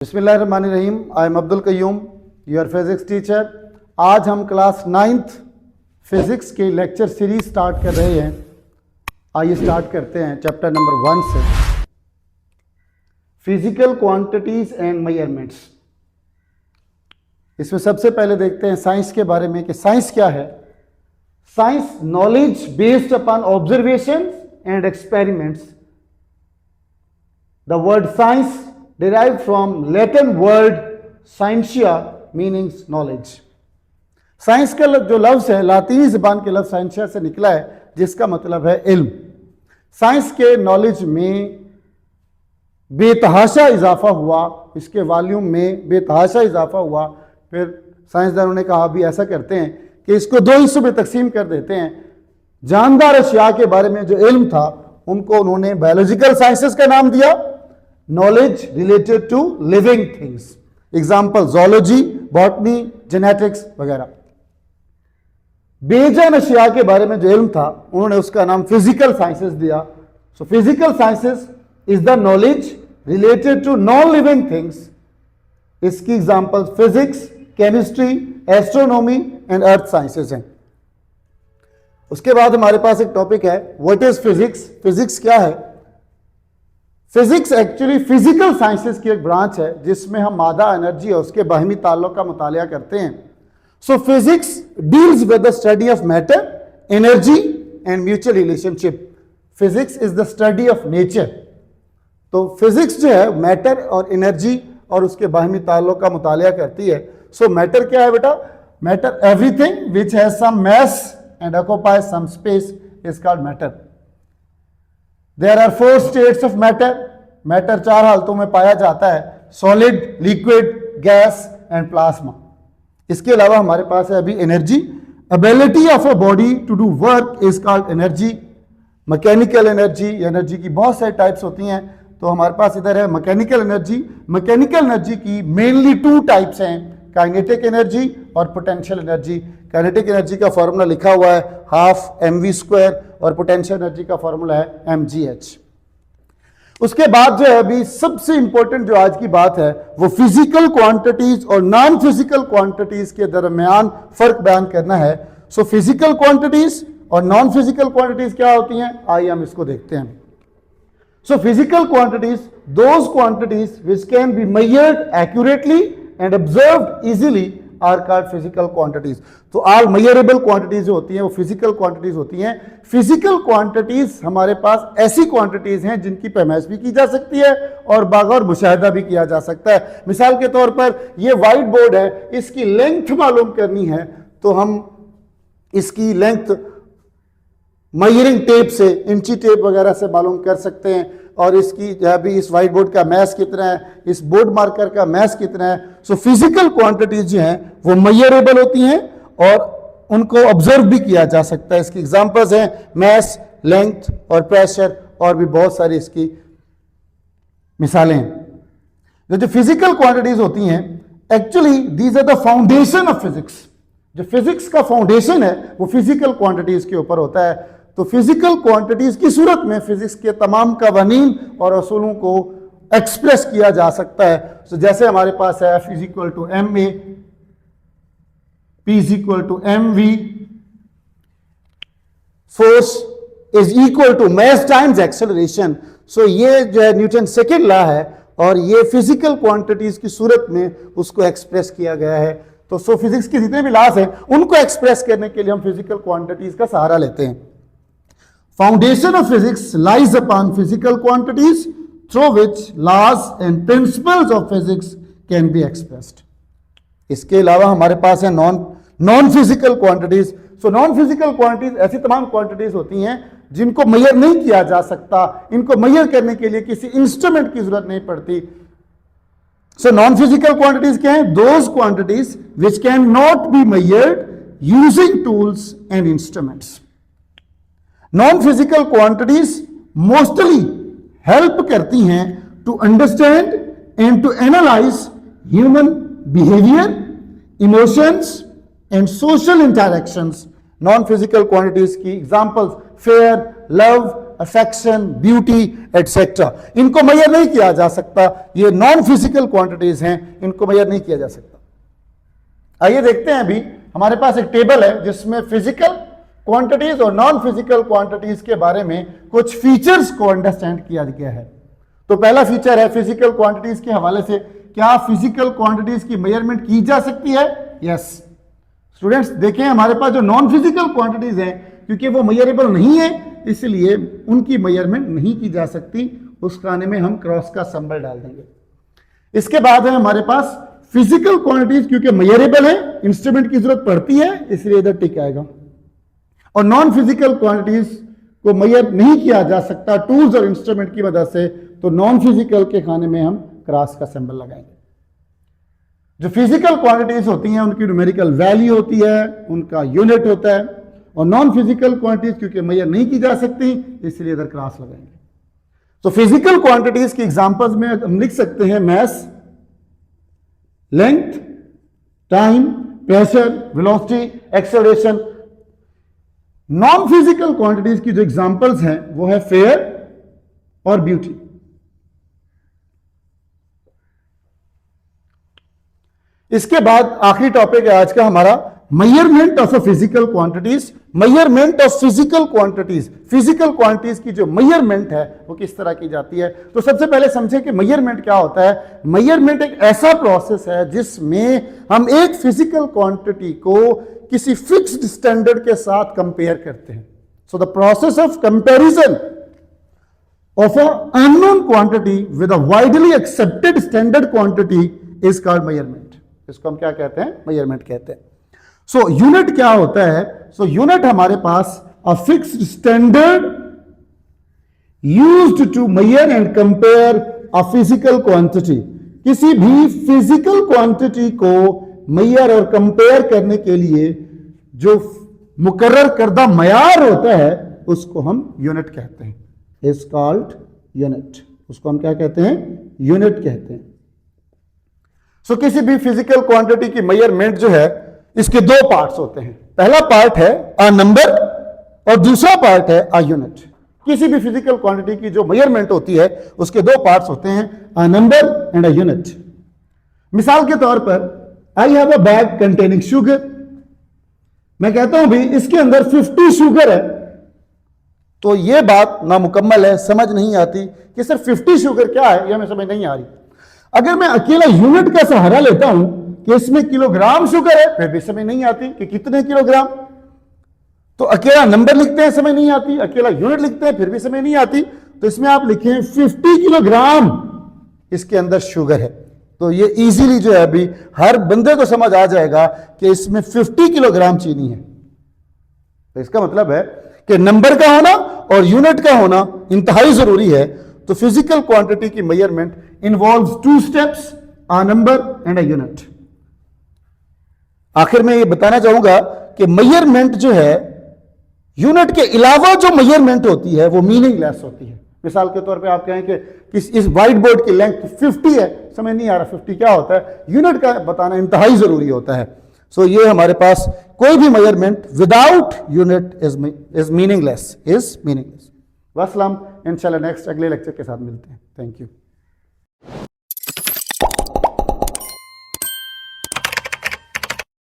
बिस्मिल्लाहिर्रहमानिर्रहीम। I am Abdul Qayyum, your physics teacher. आज हम क्लास 9th फिजिक्स के लेक्चर सीरीज स्टार्ट कर रहे हैं। आइए स्टार्ट करते हैं चैप्टर नंबर 1 से, फिजिकल क्वांटिटीज एंड मेजरमेंट्स। इसमें सबसे पहले देखते हैं साइंस के बारे में कि साइंस क्या है। Science knowledge based upon observation and experiments. The word science derived from Latin word scientia meanings knowledge। Science का जो लफ्ज है लातीनी ज़बान के लफ्ज साइंसिया से निकला है, जिसका मतलब है इल्म। साइंस के नॉलेज में बेतहाशा इजाफा हुआ, इसके वॉल्यूम में बेतहाशा इजाफा हुआ। फिर साइंसदानों ने कहा भी ऐसा करते हैं कि इसको दो हिस्सों में तकसीम कर देते हैं। जानदार अशिया के बारे में जो इल्म था उनको उन्होंने बायोलॉजिकल साइंसेस का नाम दिया, knowledge related to living things, example zoology, botany, genetics वगैरह। बेजान अशिया के बारे में जो इल्म था उन्होंने उसका नाम फिजिकल साइंसेस दिया। So physical sciences is the knowledge related to non living things. इसकी example physics, chemistry, astronomy and earth sciences हैं। उसके बाद हमारे पास एक टॉपिक है व्हाट इज फिजिक्स। फिजिक्स क्या है? फिजिक्स एक्चुअली फिजिकल साइंसेस की एक ब्रांच है जिसमें हम मादा, एनर्जी और उसके बाहमी ताल्लुक का मुतालिया करते हैं। सो physics deals with the study of matter, energy and mutual relationship. Physics is the study of nature. तो फिजिक्स जो है मैटर और एनर्जी और उसके बाहमी ताल्लुक का मुतालिया करती है। सो मैटर क्या है बेटा? Matter everything which has some mass and occupies some space is called matter. There are 4 states of matter. Matter 4 हालतों में पाया जाता है, solid, liquid, gas and plasma. इसके अलावा हमारे पास है अभी energy. Ability of a body to do work is called energy. Mechanical energy, energy की बहुत सारी टाइप्स होती हैं। तो हमारे पास इधर है मैकेनिकल एनर्जी। मैकेनिकल एनर्जी की मेनली 2 टाइप्स हैं, काइनेटिक एनर्जी और पोटेंशियल एनर्जी। काइनेटिक एनर्जी का फॉर्मूला लिखा हुआ है 12 mv² और पोटेंशियल एनर्जी का फॉर्मूला है mgh। उसके बाद जो है अभी सबसे इंपॉर्टेंट जो आज की बात है वो फिजिकल क्वांटिटीज और नॉन फिजिकल क्वांटिटीज के दरमियान फर्क बयान करना है। सो फिजिकल क्वांटिटीज और नॉन फिजिकल क्वांटिटीज क्या होती हैं, आइए हम इसको देखते हैं। So physical quantities, those quantities which can be measured accurately and observed easily are called physical quantities। तो all measurable quantities जो होती हैं वो physical quantities होती हैं। physical quantities हमारे पास ऐसी quantities हैं जिनकी पैमाइश भी की जा सकती है और बागौर मुशाहिदा भी किया जा सकता है। मिसाल के तौर पर ये व्हाइट बोर्ड है, इसकी लेंथ मालूम करनी है तो हम इसकी लेंथ मेजरिंग टेप से, इंची टेप वगैरह से मालूम कर सकते हैं। और इसकी जो है भी इस व्हाइट बोर्ड का मैस कितना है, इस बोर्ड मार्कर का मैस कितना है। सो फिजिकल क्वांटिटीज जो हैं वो मेजरेबल होती हैं और उनको ऑब्जर्व भी किया जा सकता है। इसकी एग्जांपल्स हैं मैस, लेंथ और प्रेशर और भी बहुत सारी इसकी मिसालें हैं। जो फिजिकल क्वांटिटीज होती हैं actually these are the foundation of physics. जो फिजिक्स का फाउंडेशन है वो फिजिकल क्वांटिटीज के ऊपर होता है। तो फिजिकल क्वांटिटीज की सूरत में फिजिक्स के तमाम कवानीन और असूलों को एक्सप्रेस किया जा सकता है। तो जैसे हमारे पास है F is equal to ma, P is equal to mv, force is equal to mass times acceleration. So ये जो है न्यूटन सेकेंड लॉ है और ये फिजिकल क्वांटिटीज की सूरत में उसको एक्सप्रेस किया गया है। तो सो फिजिक्स के जितने भी लॉज हैं उनको एक्सप्रेस करने के लिए हम फिजिकल क्वांटिटीज का सहारा लेते हैं। Foundation of physics lies upon physical quantities through which laws and principles of physics can be expressed। इसके अलावा हमारे पास है non physical quantities. So non physical quantities ऐसी तमाम क्वांटिटीज होती हैं जिनको मेजर नहीं किया जा सकता। इनको मेजर करने के लिए किसी इंस्ट्रूमेंट की जरूरत नहीं पड़ती। सो नॉन फिजिकल क्वांटिटीज क्या है? Those quantities which can not be measured using tools and instruments. Non physical quantities mostly help करती हैं to understand and to analyse human behaviour, emotions and social interactions. Non physical quantities की examples fear, love, affection, beauty etcetera, इनको measure नहीं किया जा सकता। ये non physical quantities हैं, इनको मेजर नहीं किया जा सकता। आइए देखते हैं, अभी हमारे पास एक टेबल है जिसमें फिजिकल क्वांटिटीज और नॉन फिजिकल क्वांटिटीज के बारे में कुछ फीचर्स को अंडरस्टैंड किया गया है। तो पहला फीचर है फिजिकल क्वांटिटीज के हवाले से, क्या फिजिकल क्वांटिटीज की मेजरमेंट की जा सकती है? यस स्टूडेंट्स, देखें हमारे पास जो नॉन फिजिकल क्वांटिटीज हैं, क्योंकि वो मेजरेबल नहीं है इसलिए उनकी मेजरमेंट नहीं की जा सकती। उस खाने में हम क्रॉस का सिंबल डाल देंगे। इसके बाद है हमारे पास फिजिकल क्वांटिटीज, क्योंकि मेजरेबल है, इंस्ट्रूमेंट की जरूरत पड़ती है, इसलिए इधर टिक आएगा। और नॉन फिजिकल क्वांटिटीज को मेजर नहीं किया जा सकता टूल्स और इंस्ट्रूमेंट की मदद से, तो नॉन फिजिकल के खाने में हम क्रॉस का सिंबल लगाएंगे। जो फिजिकल क्वांटिटीज होती हैं उनकी न्यूमेरिकल वैल्यू होती है, उनका यूनिट होता है, और नॉन फिजिकल क्वांटिटीज क्योंकि मेजर नहीं की जा सकती इसलिए इधर क्रॉस लगाएंगे। तो फिजिकल क्वांटिटीज की एग्जांपल्स में हम लिख सकते हैं mass, length, time, pressure, velocity, acceleration. Non physical quantities की जो एग्जांपल्स हैं वो है फेयर और ब्यूटी। इसके बाद आखिरी टॉपिक है आज का हमारा, measurement of physical quantities. Measurement of physical quantities, physical quantities की जो मेजरमेंट है वो किस तरह की जाती है। तो सबसे पहले समझे कि मेजरमेंट क्या होता है। मेजरमेंट एक ऐसा प्रोसेस है जिसमें हम एक फिजिकल क्वांटिटी को किसी फिक्स्ड स्टैंडर्ड के साथ कंपेयर करते हैं। So the process of comparison of a unknown quantity with a widely accepted standard quantity is called measurement. इसको हम क्या कहते हैं? मेजरमेंट कहते हैं। सो यूनिट क्या होता है? सो यूनिट हमारे पास a fixed standard used to measure and compare a physical quantity. किसी भी फिजिकल क्वांटिटी को मेजर और कंपेयर करने के लिए जो मुकर्रर करदा मयार होता है उसको हम यूनिट कहते हैं, इज कॉल्ड यूनिट। उसको हम क्या कहते हैं? यूनिट कहते हैं। सो किसी भी फिजिकल क्वांटिटी की मेजरमेंट जो है इसके दो पार्ट्स होते हैं। पहला पार्ट है अ नंबर और दूसरा पार्ट है अ यूनिट। किसी भी फिजिकल क्वांटिटी की जो मेजरमेंट होती है उसके दो पार्ट्स होते हैं, a number and a unit. मिसाल के तौर पर I have a bag containing sugar. मैं कहता हूं भाई इसके अंदर 50 शुगर है, तो यह बात नामुकम्मल है, समझ नहीं आती कि सर 50 शुगर क्या है, यह हमें समझ नहीं आ रही। अगर मैं अकेला यूनिट का सहारा लेता हूं कि इसमें किलोग्राम शुगर है, फिर भी समझ नहीं आती कि कितने किलोग्राम। तो अकेला नंबर लिखते हैं समझ नहीं आती, अकेला यूनिट लिखते हैं फिर भी समझ नहीं आती। तो इसमें आप लिखें 50 किलोग्राम इसके अंदर शुगर है, तो ये इजीली जो है अभी हर बंदे को समझ आ जाएगा कि इसमें 50 किलोग्राम चीनी है। तो इसका मतलब है कि नंबर का होना और यूनिट का होना इंतहाई जरूरी है। तो फिजिकल क्वांटिटी की measurement involves 2 steps, a number and a unit. आखिर में ये बताना चाहूंगा कि मेजरमेंट जो है यूनिट के अलावा जो मेजरमेंट होती है वो मीनिंगलेस होती है। मिसाल के तौर पे आप कहें कि इस व्हाइट बोर्ड की लेंथ 50 है, समझ नहीं आ रहा 50 क्या होता है, यूनिट का बताना इंतहाई जरूरी होता है। सो ये हमारे पास कोई भी measurement without unit is meaningless, वसलम। इंशाल्लाह नेक्स्ट अगले लेक्चर के साथ मिलते हैं। Thank you.